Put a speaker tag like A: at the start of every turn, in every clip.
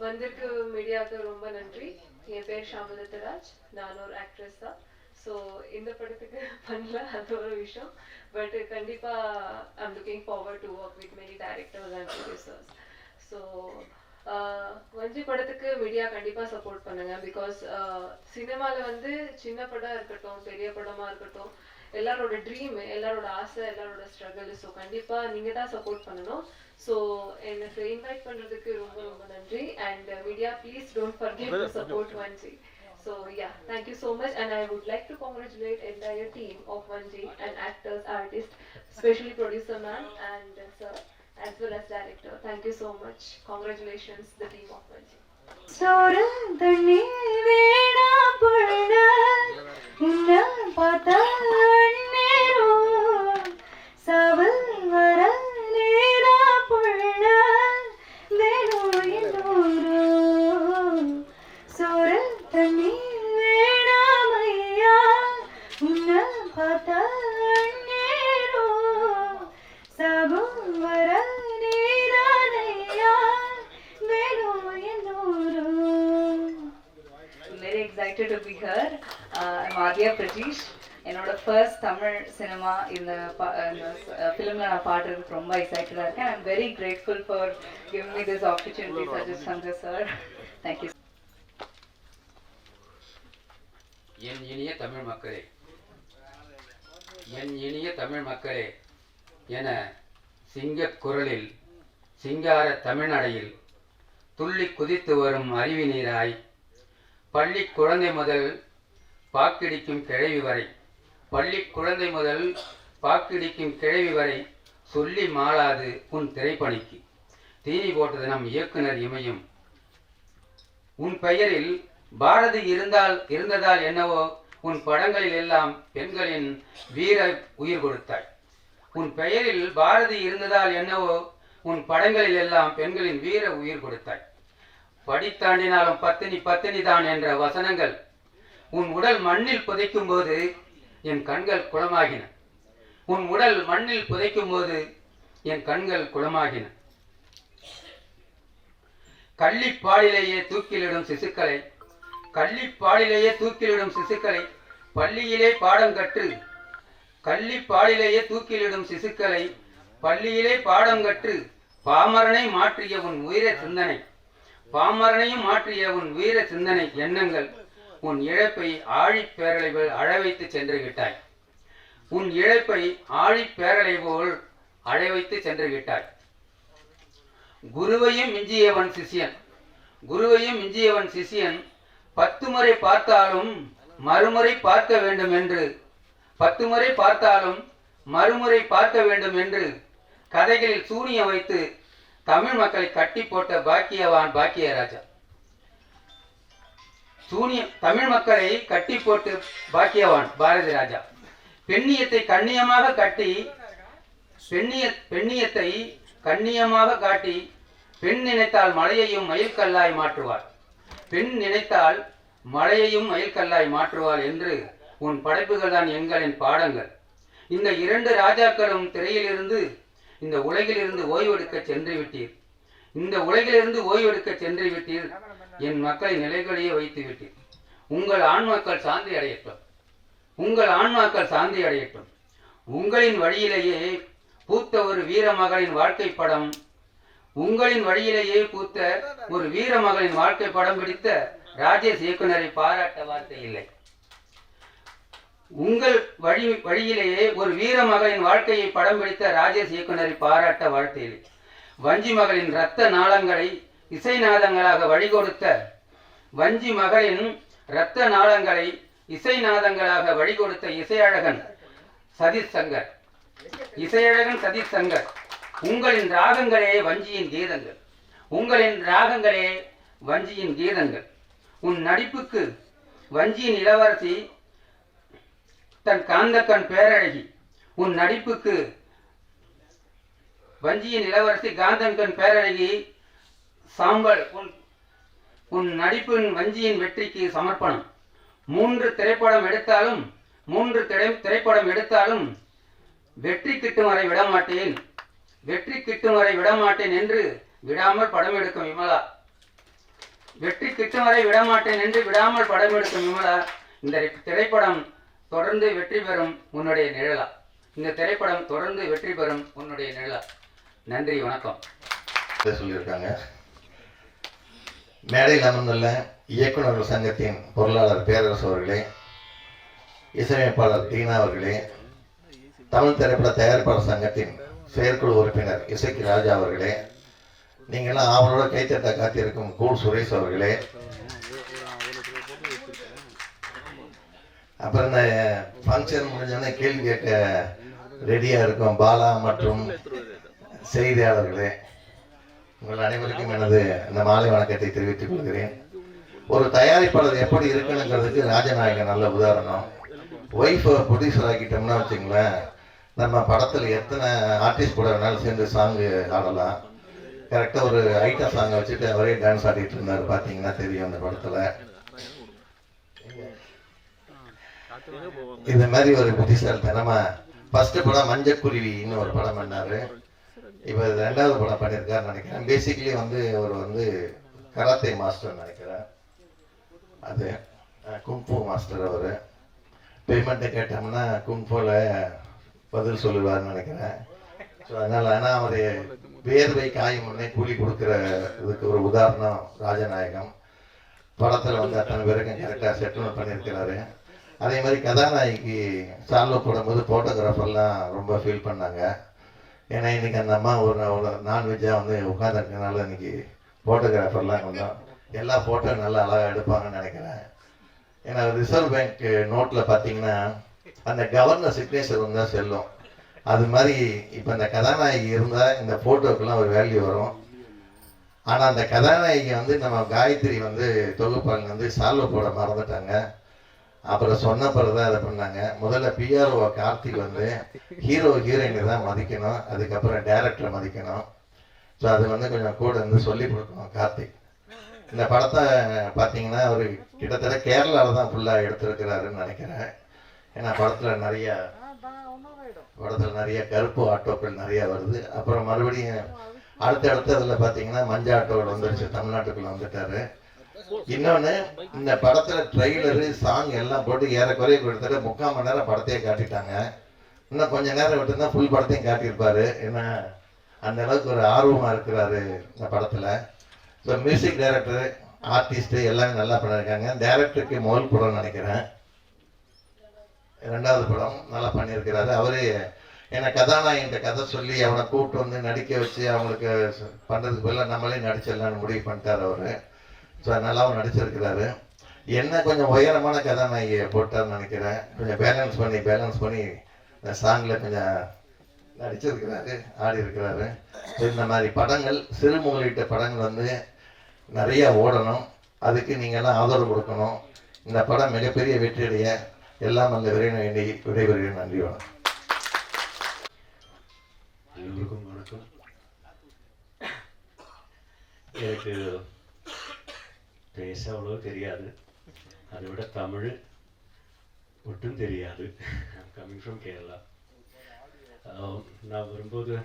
A: வந்திருக்கு மீடியாவுக்கு ரொம்ப நன்றி. என் பேர் ஷாமலதராஜ், நான் ஒரு ஆக்ட்ரஸ் தான். ஸோ இந்த படத்துக்கு பண்ணல, அது ஒரு விஷயம். பட் கண்டிப்பாக I'm looking forward to work with many directors and producers. So வஞ்சி படத்துக்கு மீடியா கண்டிப்பாக சப்போர்ட் பண்ணுங்க. பிகாஸ் சினிமாவில் வந்து சின்ன படம் இருக்கட்டும், பெரிய படமாக இருக்கட்டும், எல்லாரோட ட்ரீம், எல்லாரோட ஆசை, எல்லாரோட ஸ்ட்ரகிள். ஸோ கண்டிப்பாக நீங்கள் தான் சப்போர்ட் பண்ணணும். ஸோ எனக்கு இன்வைட் பண்ணுறதுக்கு ரொம்ப ரொம்ப நன்றி. And media please don't forget to support வஞ்சி. So yeah, thank you so much, and I would like to congratulate entire team of Vanji and actors, artists, especially producer man and sir, as well as director. Thank you so much. Congratulations, the team of Vanji.
B: சோறு தண்ணி வேணா பொண்ண உன்ன பார்த்தா நேரம் சவல் வர நேரா பொண்ண வேணும் என்னோரோ சோறு தண்ணி வேணாமையா உன்ன பார்த்தா நேரம் சவல் வர நேரானையா வேணும் என்னோரோ.
C: Very excited to be here. I'm Adya Pratish. என்னோட ஃபர்ஸ்ட் தமிழ் சினிமா இந்த ஃபிலிமில் நான் பாடுறதுக்கு ரொம்ப எக்ஸைட்டடாக இருக்கேன். I am very grateful for giving me this opportunity suggest Shankar sir. Thank you.
D: என் இனிய தமிழ் மக்களே, என் இனிய தமிழ் மக்களே என சிங்கக் குரலில் சிங்கார தமிழ்நடையில் துள்ளி குதித்து வரும் அருவி நீராய் பள்ளி குழந்தை முதல் பாக்கிடிக்கும் கிழவி வரை, பள்ளி குழந்தை முதல் பாக்கிடிக்கும் கிழவி வரை சொல்லி மாளாது உன் திரைப்பணிக்கு தீனி போட்டது நம் இயக்குனர் இமயம். உன் பெயரில் பாரதி இருந்ததால் என்னவோ உன் படங்களில் எல்லாம் பெண்களின் வீர உயிர் கொடுத்தாய். உன் பெயரில் பாரதி இருந்ததால் என்னவோ உன் படங்களில் எல்லாம் பெண்களின் வீர உயிர் கொடுத்தாய். படித்தாண்டினாலும் பத்தினி பத்தினி தான் என்ற வசனங்கள் உன் உடல் மண்ணில் புதைக்கும் போது என் கண்கள் குளமாகின. உன் உடல் மண்ணில் புதைக்கும் போது என் கண்கள் குளமாகின. கள்ளிப்பாலிலேயே தூக்கிலிடும் சிசுக்களை, கள்ளிப்பாலிலேயே தூக்கிலிடும் சிசுக்களை பள்ளியிலே பாடம் கற்று, கள்ளிப்பாலிலேயே தூக்கிலிடும் சிசுக்களை பள்ளியிலே பாடம் கற்று பாமரனை மாற்றிய உன் உயிர சிந்தனை, பாமரனையும் மாற்றிய உன் வீர சிந்தனை எண்ணங்கள் உன் இழப்பை ஆழிப்பேரலை போல் அழவைத்து சென்று விட்டாய். உன் இழப்பை ஆழிப்பேரலை போல் அழவைத்து சென்று விட்டாய். குருவையும் மிஞ்சியவன் சிஷியன், குருவையும் மிஞ்சியவன் சிஷியன் 10 முறை பார்த்தாலும் மறுமுறை பார்க்க வேண்டும் என்று, 10 முறை பார்த்தாலும் மறுமுறை பார்க்க வேண்டும் என்று கதைகளில் சூனியம் வைத்து தமிழ் மக்களை கட்டி போட்ட பாக்கியவான் பாக்கியராஜா. தமிழ் மக்களை கட்டி போட்டு பாக்கியவான் பாரதி ராஜா. பெண்ணியத்தை கண்ணியமாக கட்டி, பெண்ணியத்தை கண்ணியமாக காட்டி பெண் நினைத்தால் மலையையும் மயில்கல்லாய் மாற்றுவார், பெண் நினைத்தால் மலையையும் மயில்கல்லாய் மாற்றுவாள் என்று உன் படைப்புகள் தான் எங்களின் பாடங்கள். இந்த 2 ராஜாக்களும் திரையிலிருந்து இந்த உலகிலிருந்து ஓய்வெடுக்க சென்று விட்டீர். இந்த உலகிலிருந்து ஓய்வெடுக்க சென்று விட்டீர். என் மக்களை நிலைகளையே வைத்து விட்டீர். உங்கள் ஆன்மாக்கள் சாந்தி அடையட்டும், உங்கள் ஆன்மாக்கள் சாந்தி அடையட்டும். உங்களின் வழியிலேயே பூத்த ஒரு வீரமகளின் வாழ்க்கை படம், உங்களின் வழியிலேயே பூத்த ஒரு வீரமகளின் வாழ்க்கை படம் பிடித்த ராஜேஷ் இயக்குனரை பாராட்ட வார்த்தை இல்லை. உங்கள் வழியிலேயே ஒரு வீர மகளின் வாழ்க்கையை படம் பிடித்த ராஜேஷ் இயக்குனரை பாராட்ட வாழ்த்தையில் வஞ்சி மகளின் இரத்த நாளங்களை இசைநாதங்களாக வழிகொடுத்த, வஞ்சி மகளின் இரத்த நாளங்களை இசைநாதங்களாக வழிகொடுத்த இசையழகன் சதீஷ் சங்கர், இசையழகன் சதீஷ் சங்கர். உங்களின் ராகங்களே வஞ்சியின் கீதங்கள், உங்களின் ராகங்களே வஞ்சியின் கீதங்கள். உன் நடிப்புக்கு வஞ்சியின் இளவரசி தன் காந்தக்கண் பேரழகி, உன் நடிப்புக்கு வஞ்சியின் இளவரசி காந்தன்கண் பேரழகி சாம்பல். உன் நடிப்பின் வஞ்சியின் வெற்றிக்கு சமர்ப்பணம். 3 திரைப்படம் எடுத்தாலும், 3 திரைப்படம் எடுத்தாலும் வெற்றி கிட்டும் வரை விடமாட்டேன், வெற்றி கிட்டும் வரை விடமாட்டேன் என்று விடாமல் படம் எடுக்கும் விமலா. வெற்றி கிட்டும் வரை விடமாட்டேன் என்று விடாமல் படம் எடுக்கும் விமலா, இந்த திரைப்படம் தொடர்ந்து வெற்றி பெறும் உன்னுடைய நிழலா. இந்த திரைப்படம் தொடர்ந்து வெற்றி பெறும் உன்னுடைய நிழலா. நன்றி, வணக்கம்.
E: சொல்லியிருக்காங்க. மேடையில் அமர்ந்துள்ள இயக்குநர்கள் சங்கத்தின் பொருளாளர் பேரரசு அவர்களே, இசையமைப்பாளர் தீனா அவர்களே, தமிழ் திரைப்பட தயாரிப்பாளர் சங்கத்தின் செயற்குழு உறுப்பினர் இசைக்கு ராஜா அவர்களே, நீங்களாம் அவரோட கைத்தட்ட காத்திருக்கும் கூல் சுரேஷ் அவர்களே, அப்புறம் இந்த ஃபங்க்ஷன் முடிஞ்சோடனே கேள்வி கேட்க ரெடியாக இருக்கும் பாலா மற்றும் செய்தியாளர்களே, உங்கள் அனைவருக்கும் எனது இந்த மாலை வணக்கத்தை தெரிவித்துக் கொள்கிறேன். ஒரு தயாரிப்பாளர் எப்படி இருக்கணுங்கிறதுக்கு ராஜநாயகன் நல்ல உதாரணம். ஒய்ஃபை ப்ரொடியூசர் ஆக்கிட்டோம்னா வச்சுங்களேன், நம்ம படத்தில் எத்தனை ஆர்டிஸ்ட் கூட வேணாலும் சேர்ந்து சாங்கு ஆடலாம். கரெக்டாக ஒரு ஐட்டம் சாங்கை வச்சுட்டு அவரே டான்ஸ் ஆடிட்டு இருந்தார், பார்த்தீங்கன்னா தெரியும் அந்த படத்தில். இது மாதிரி ஒரு புத்திசாலித்தனமா ஃபர்ஸ்ட் படம் மஞ்சக்குருவின்னு ஒரு படம் பண்ணாரு. இப்போ 2வது படம் பண்ணியிருக்காருன்னு நினைக்கிறேன். பேசிக்கலி அவர் கராத்தே மாஸ்டர் நினைக்கிறேன். அது குங்ஃபூ மாஸ்டர். அவர் பேமெண்ட்டை கேட்டோம்னா குங்ஃபூல பதில் சொல்லுவார்னு நினைக்கிறேன். ஸோ அதனால் ஆனால் அவர் வேர்வை காயும் முன்னே கூலி கொடுக்குற இதுக்கு ஒரு உதாரணம் ராஜநாயகம். படத்தில் அத்தனை பேருக்கும் கரெக்டாக செட்டில்மெண்ட் பண்ணியிருக்கிறாரு. அதே மாதிரி கதாநாயகி சால்வ போடும்போது ஃபோட்டோகிராஃபர்லாம் ரொம்ப ஃபீல் பண்ணாங்க. ஏன்னா இன்றைக்கி அந்த அம்மா ஒரு நான்வெஜ்ஜாக உட்காந்துருக்கனால இன்றைக்கி ஃபோட்டோகிராஃபர்லாம் கொஞ்சம் எல்லா ஃபோட்டோ நல்லா அழகாக எடுப்பாங்கன்னு நினைக்கிறேன். ஏன்னா ரிசர்வ் பேங்க் நோட்டில் பார்த்தீங்கன்னா அந்த கவர்னர் சிக்னேச்சர் இருந்தால் செல்லும். அது மாதிரி இப்போ இந்த கதாநாயகி இருந்தால் இந்த ஃபோட்டோக்கெல்லாம் ஒரு வேல்யூ வரும். ஆனால் அந்த கதாநாயகி நம்ம காயத்ரி தொகுப்பாங்க சால்வ போட மறந்துட்டாங்க. அப்புறம் சொன்ன பிறகு தான் அதை பண்ணாங்க. முதல்ல பிஆர்ஓ கார்த்திக் ஹீரோ ஹீரோயினை தான் மதிக்கணும், அதுக்கப்புறம் டைரக்டரை மதிக்கணும். ஸோ அது கொஞ்சம் கூட சொல்லி கொடுக்கணும் கார்த்திக். இந்த படத்தை பார்த்தீங்கன்னா அவர் கிட்டத்தட்ட கேரளாவில் தான் ஃபுல்லாக எடுத்திருக்கிறாருன்னு நினைக்கிறேன். ஏன்னா படத்தில் நிறைய கருப்பு ஆட்டோக்கள் நிறைய வருது. அப்புறம் மறுபடியும் அடுத்தடுத்து அதில் பார்த்தீங்கன்னா மஞ்சள் ஆட்டோவில் வந்துருச்சு, தமிழ்நாட்டுக்குள்ள வந்துட்டாரு. இன்னொன்று, இந்த படத்தில் ட்ரெய்லரு சாங் எல்லாம் போட்டு ஏறக்குறைய கிட்டத்தட்ட 3/4 மணி நேரம் படத்தையே காட்டிட்டாங்க. இன்னும் கொஞ்சம் நேரம் விட்டுருந்தா ஃபுல் படத்தையும் காட்டியிருப்பாரு. ஏன்னா அந்த அளவுக்கு ஒரு ஆர்வமாக இருக்கிறாரு இந்த படத்தில். ஸோ மியூசிக் டைரக்டர், ஆர்டிஸ்ட்டு எல்லாமே நல்லா பண்ணியிருக்காங்க. டைரக்டருக்கு முதல் படம் நினைக்கிறேன், 2வது படம் நல்லா பண்ணியிருக்கிறாரு. அவரே ஏன்னா கதாநாயகன் கதை சொல்லி அவனை கூப்பிட்டு நடிக்க வச்சு அவங்களுக்கு பண்ணுறதுக்கு பதிலாக நம்மளே நடிச்சிடலான்னு முடிவு பண்ணிட்டார் அவர். ஸோ நல்லாவும் நடிச்சிருக்கிறாரு. என்ன கொஞ்சம் உயரமான கதாநாயகியை போட்டார்னு நினைக்கிறேன். கொஞ்சம் பேலன்ஸ் பண்ணி இந்த சாங்கில் கொஞ்சம் நடிச்சிருக்கிறாரு, ஆடி இருக்கிறாரு. ஸோ இந்த மாதிரி படங்கள், சிறு முதலீட்டு படங்கள் நிறைய ஓடணும். அதுக்கு நீங்கள்லாம் ஆதரவு கொடுக்கணும். இந்த படம் மிகப்பெரிய வெற்றியடைய எல்லாம் அந்த விடைபெறுகிறேன். நன்றி, வணக்கம்.
F: எல்லோருக்கும் வணக்கம். எனக்கு பேச அவ்வளோ தெரியாது, அதை விட தமிழ் ஒட்டும் தெரியாது. Coming from Kerala. நான் வரும்போது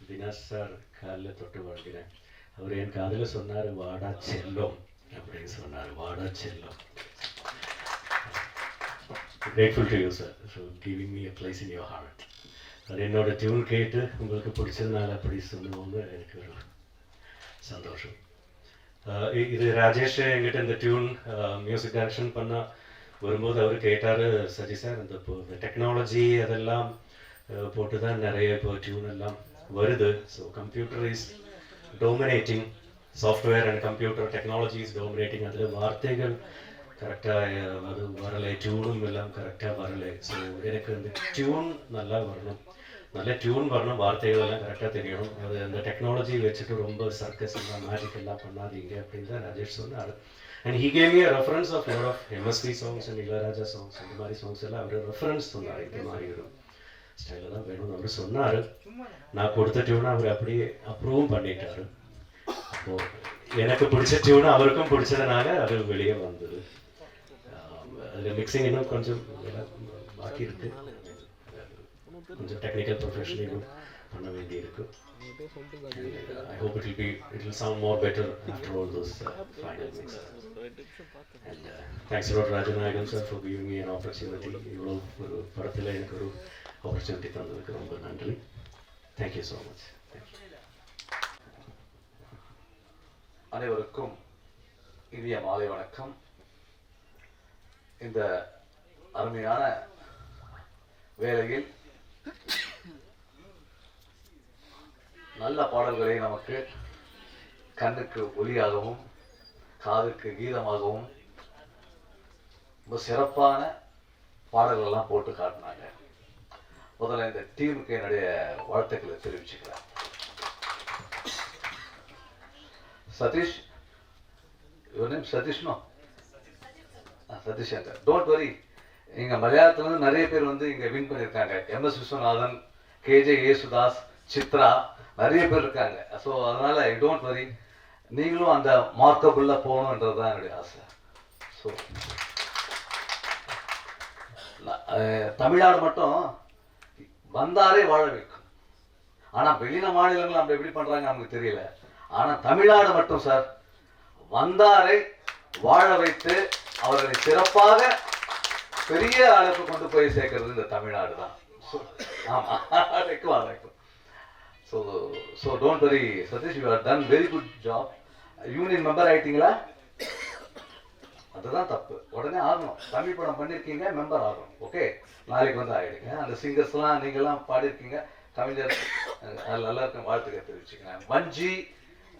F: தினாஸ் சார் காலில் தொட்டு வாழ்கிறேன். அவர் என் காதில் சொன்னார், வாடா செல்லம் அப்படின்னு சொன்னார். வாடா செல்லம். Grateful to you, sir, for giving me a place in your heart. அது என்னோட டியூன் கேட்டு உங்களுக்கு பிடிச்சதுனால அப்படி சொல்லுவோம்னு எனக்கு ஒரு சந்தோஷம். இது ராஜேஷ் என்கிட்ட இந்த டியூன் மியூசிக் டைரக்ஷன் பண்ண வரும்போது அவர் கேட்டார், சரி சார் இந்த டெக்னாலஜி அதெல்லாம் போட்டு தான் நிறைய இப்போ டியூன் எல்லாம் வருது. So computer is dominating, software and computer technology is dominating. அதில் வார்த்தைகள் கரெக்டாக வரலை, டியூனும் எல்லாம் கரெக்டாக வரலை. ஸோ எனக்கு அந்த டியூன் நல்லா வரணும், நல்ல டியூன் வரணும், வார்த்தைகள் எல்லாம் கரெக்டாக தெரியணும். அது அந்த டெக்னாலஜி வச்சுட்டு ரொம்ப சர்க்கஸ் எல்லாம் மேஜிக் எல்லாம் பண்ணாதீங்க அப்படின்னு தான் ராஜேஷ் சொன்னார். And he gave me reference of lot of MSV songs and Ilaiyaraaja songs, இந்த மாதிரி சாங்ஸ் எல்லாம் அவர் ரெஃபரன்ஸ் சொன்னார். இந்த மாதிரி ஒரு ஸ்டைலில் தான் வேணும்னு அவர் சொன்னார். நான் கொடுத்த டியூனை அவர் அப்படியே அப்ரூவும் பண்ணிட்டார். அப்போது எனக்கு பிடிச்ச டியூனை அவருக்கும் பிடிச்சதுனால அது வெளியே வந்தது. அதில் மிக்சிங் இன்னும் கொஞ்சம் பாக்கி இருக்குது, கொஞ்சம் டெக்னிக்கல் ப்ரொஃபஷனல் இன்னும் பண்ண வேண்டியிருக்கு. I hope it will sound more better after all those final mixes. And thanks a lot Rajanayagan sir for giving me an opportunity. இவ்வளோ ஒரு படத்தில் எனக்கு ஒரு ஆப்பர்ச்சுனிட்டி தந்ததுக்கு ரொம்ப நன்றி. Thank you so much. Thank you.
G: அனைவருக்கும் இனிய மாலை வணக்கம். இந்த அருமையான வேளையில் நல்ல பாடல்களை நமக்கு கண்ணுக்கு ஒளியாகவும் காதுக்கு கீதமாகவும் ரொம்ப சிறப்பான பாடல்கள்லாம் போட்டு காட்டினாங்க. முதல்ல இந்த டீமுக்கு என்னுடைய வாழ்த்துக்களை தெரிவிச்சுக்கிறேன். சதீஷ், யுவர் நேம் சதீஷ்னோ? சதீஷ் சங்கர். டோன்ட் வரி, இங்கே மலையாளத்துலேருந்து நிறைய பேர் வந்து இங்கே வின் பண்ணியிருக்காங்க. எம்எஸ் விஸ்வநாதன், கேஜே யேசுதாஸ், சித்ரா, நிறைய பேர் இருக்காங்க. ஸோ அதனால் ஐ டோன்ட் வரி, நீங்களும் அந்த மார்க்கபுளில் போகணுன்றது தான் என்னுடைய ஆசை. ஸோ தமிழ்நாடு மட்டும் வந்தாரே வாழ வைக்கும். ஆனால் வெளியில மாநிலங்கள் நம்ம எப்படி பண்ணுறாங்க நமக்கு தெரியல. ஆனால் தமிழ்நாடு மட்டும் சார் வந்தாரை வாழ வைத்து அவர்களை சிறப்பாக பெரிய அளவுக்கு கொண்டு போய் சேர்க்கறது இந்த தமிழ்நாடு தான். ஆமாம், வைக்கும். So don't worry Satish, you have done very good job. Union member ஆகிட்டீங்களா? அதுதான் தப்பு. உடனே ஆகணும். தமிழ் படம் பண்ணியிருக்கீங்க, மெம்பர் ஆகணும். ஓகே, நாளைக்கு வந்து ஆகிடுங்க. அந்த சிங்கர்ஸ்லாம் நீங்கள்லாம் பாடியிருக்கீங்க, கவிஞர் எல்லாருக்கும் வாழ்த்துக்களை தெரிவிச்சுக்கிறேன். வஞ்சி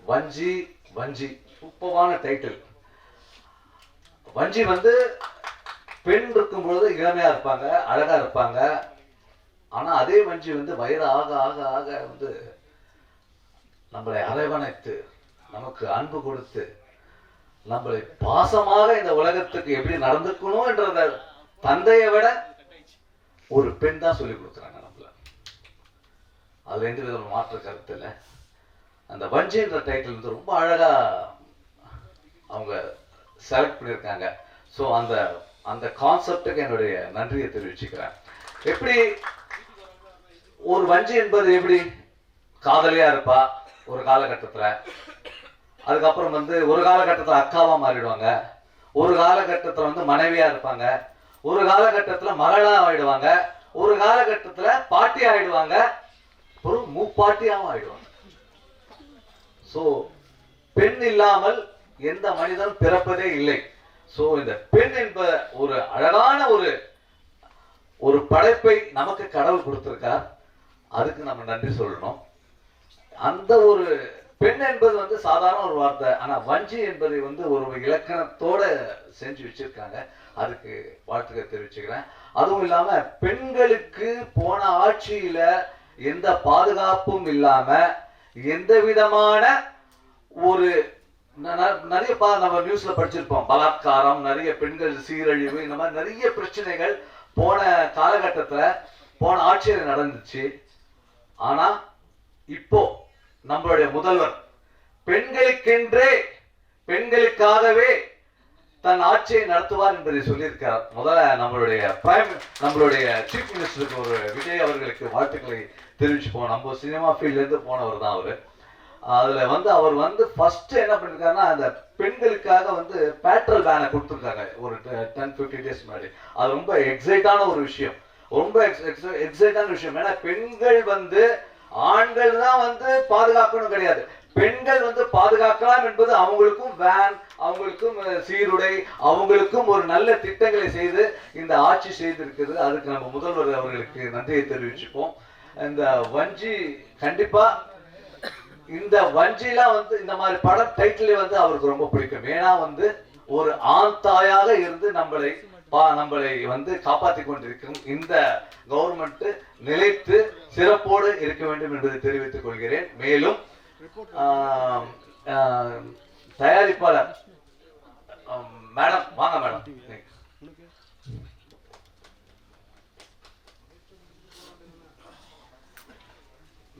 G: வஞ்சி வஞ்சி, சூப்பரான டைட்டில். வஞ்சி வந்து பெண் இருக்கும் பொழுது இளமையா இருப்பாங்க, அழகா இருப்பாங்க. ஆனா அதே வஞ்சி வந்து வயது ஆக ஆக ஆக வந்து நம்மளை அரவணைத்து நமக்கு அன்பு கொடுத்து நம்மளை பாசமாக இந்த உலகத்துக்கு எப்படி நடந்துக்கணும் என்றத தந்தையை விட ஒரு பெண் தான் சொல்லி கொடுக்குறாங்க நம்மள. அதுல எந்த வித மாற்று கருத்து இல்லை. அந்த வஞ்சின்ற டைட்டில் வந்து ரொம்ப அழகா அவங்க செலக்ட் பண்ணியிருக்காங்க. ஸோ அந்த அந்த கான்செப்டுக்கு என்னுடைய நன்றியை தெரிவிச்சுக்கிறேன். எப்படி ஒரு வஞ்சி என்பது எப்படி காதலியா இருப்பா ஒரு காலகட்டத்தில், அதுக்கப்புறம் வந்து ஒரு காலகட்டத்தில் அக்காவா மாறிடுவாங்க, ஒரு காலகட்டத்தில் வந்து மனைவியா இருப்பாங்க, ஒரு காலகட்டத்தில் மகளா ஆயிடுவாங்க, ஒரு காலகட்டத்தில் பாட்டி ஆயிடுவாங்க, ஒரு மூப்பாட்டியாவும் ஆயிடுவாங்க. ஸோ பெண் இல்லாமல் எந்த மனிதனும் பிறப்பதே இல்லை. ஸோ இந்த பெண் என்ப ஒரு அழகான ஒரு படைப்பை நமக்கு கடவுள் கொடுத்திருக்கார். அதுக்கு நம்ம நன்றி சொல்லணும். அந்த ஒரு பெண் என்பது வந்து சாதாரண ஒரு வார்த்தை, ஆனா வஞ்சி என்பதை வந்து ஒரு இலக்கணத்தோட செஞ்சு வச்சிருக்காங்க. அதுக்கு வாழ்த்துக்கள் தெரிவிச்சுக்கிறேன். அதுவும் இல்லாம பெண்களுக்கு போன ஆட்சியில எந்த பாதுகாப்பும் இல்லாம எந்த விதமான ஒரு நிறைய நம்ம நியூஸ்ல படிச்சிருப்போம், பலாத்காரம், நிறைய பெண்கள் சீரழிவு, இந்த மாதிரி நிறைய பிரச்சனைகள் போன காலகட்டத்துல போன ஆட்சியில நடந்துச்சு. ஆனா இப்போ நம்மளுடைய முதல்வர் பெண்களுக்கென்றே பெண்களுக்காகவே தன் ஆட்சியை நடத்துவார் என்பதை சொல்லியிருக்கிறார். முதல்ல நம்மளுடைய சீஃப் மினிஸ்டருக்கு ஒரு விஜய் அவர்களுக்கு வாழ்த்துக்களை தெரிவிச்சுப்போம். நம்ம சினிமா ஃபீல்ட்ல இருந்து போனவர் தான் அவரு. அதுல வந்து அவர் வந்து ஃபர்ஸ்ட் என்ன பண்ணிருக்காருன்னா, அந்த பெண்களுக்காக வந்து பேட்ரல் பேனை கொடுத்துருக்காங்க ஒரு 10-15 டேஸ் முன்னாடி. அது ரொம்ப எக்ஸைட்டான ஒரு விஷயம், ரொம்ப எக்ஸைட்டான விஷயம். ஏன்னா பெண்கள் வந்து ஆண்கள் தான் வந்து பாதுகாக்கணும் கிடையாது, பெண்கள் வந்து பாதுகாக்கலாம் என்பது அவங்களுக்கும் வேன், அவங்களுக்கும் சீருடை, அவங்களுக்கும் ஒரு நல்ல திட்டங்களை செய்து இந்த ஆட்சி செய்திருக்கிறது. அதுக்கு நம்ம முதல்வர் அவர்களுக்கு நன்றியை தெரிவிச்சுப்போம். இந்த வஞ்சி கண்டிப்பா இந்த வஞ்சிலாம் வந்து இந்த மாதிரி படம் டைட்டிலே வந்து அவருக்கு ரொம்ப பிடிக்கும். ஏன்னா வந்து ஒரு ஆண் தாயாக இருந்து நம்மளை வந்து காப்பாற்றி கொண்டிருக்கும் இந்த கவர்மெண்ட் நிலைத்து சிறப்போடு இருக்க வேண்டும் என்பதை தெரிவித்துக் கொள்கிறேன். மேலும் தயாரிப்பாளர் மேடம், வாங்க மேடம்.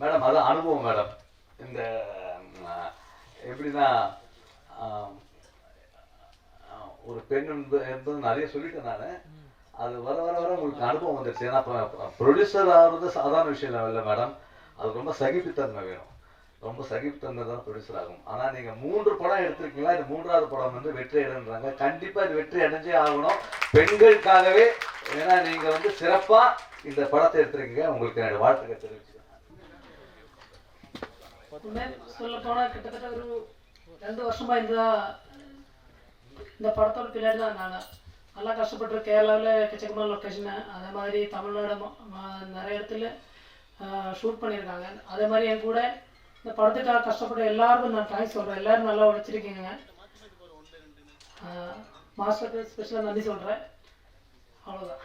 G: மேடம் அதான் அனுபவம் மேடம். இந்த எப்படின்னா ஒரு பெண் என்பது நிறைய சொல்லிட்டேன் நான். அது வர வர வர உங்களுக்கு அனுபவம் வந்துருச்சு. ஏன்னா ப்ரொடியூசர் ஆகிறது சாதாரண விஷயம் இல்லை மேடம். அது ரொம்ப சகிப்புத்தன்மை வேணும். ரொம்ப சகிப்புத்தன்மை தான் ப்ரொடியூசர் ஆகும். ஆனால் நீங்கள் 3 படம் எடுத்திருக்கீங்களா, இது 3வது படம் வந்து வெற்றி அடைன்றாங்க. கண்டிப்பாக இது வெற்றி அடைஞ்சே ஆகணும் பெண்களுக்காகவே. ஏன்னா நீங்கள் வந்து சிறப்பாக இந்த படத்தை எடுத்துருக்கீங்க. உங்களுக்கு என்னோட வாழ்த்துக்கள் தெரிவிச்சுக்கிறேன்.
H: சொல்ல போனால் கிட்டத்தட்ட ஒரு 2 வருஷமா இந்த படத்தோட பின்னாடி தான் நான் நல்லா கஷ்டப்பட்டு கேரளாவில் எக்கச்சக்கமான லொக்கேஷனு, அதே மாதிரி தமிழ்நாடு நிறைய இடத்துல ஷூட் பண்ணியிருக்காங்க. அதே மாதிரி என் கூட இந்த படத்துக்காக கஷ்டப்பட்ட எல்லாருக்கும் நான் தேங்க்ஸ் சொல்கிறேன். எல்லோரும் நல்லா உழைச்சிருக்கீங்க. மாஸ்டருக்கு ஸ்பெஷலாக நன்றி சொல்கிறேன். அவ்வளோதான்.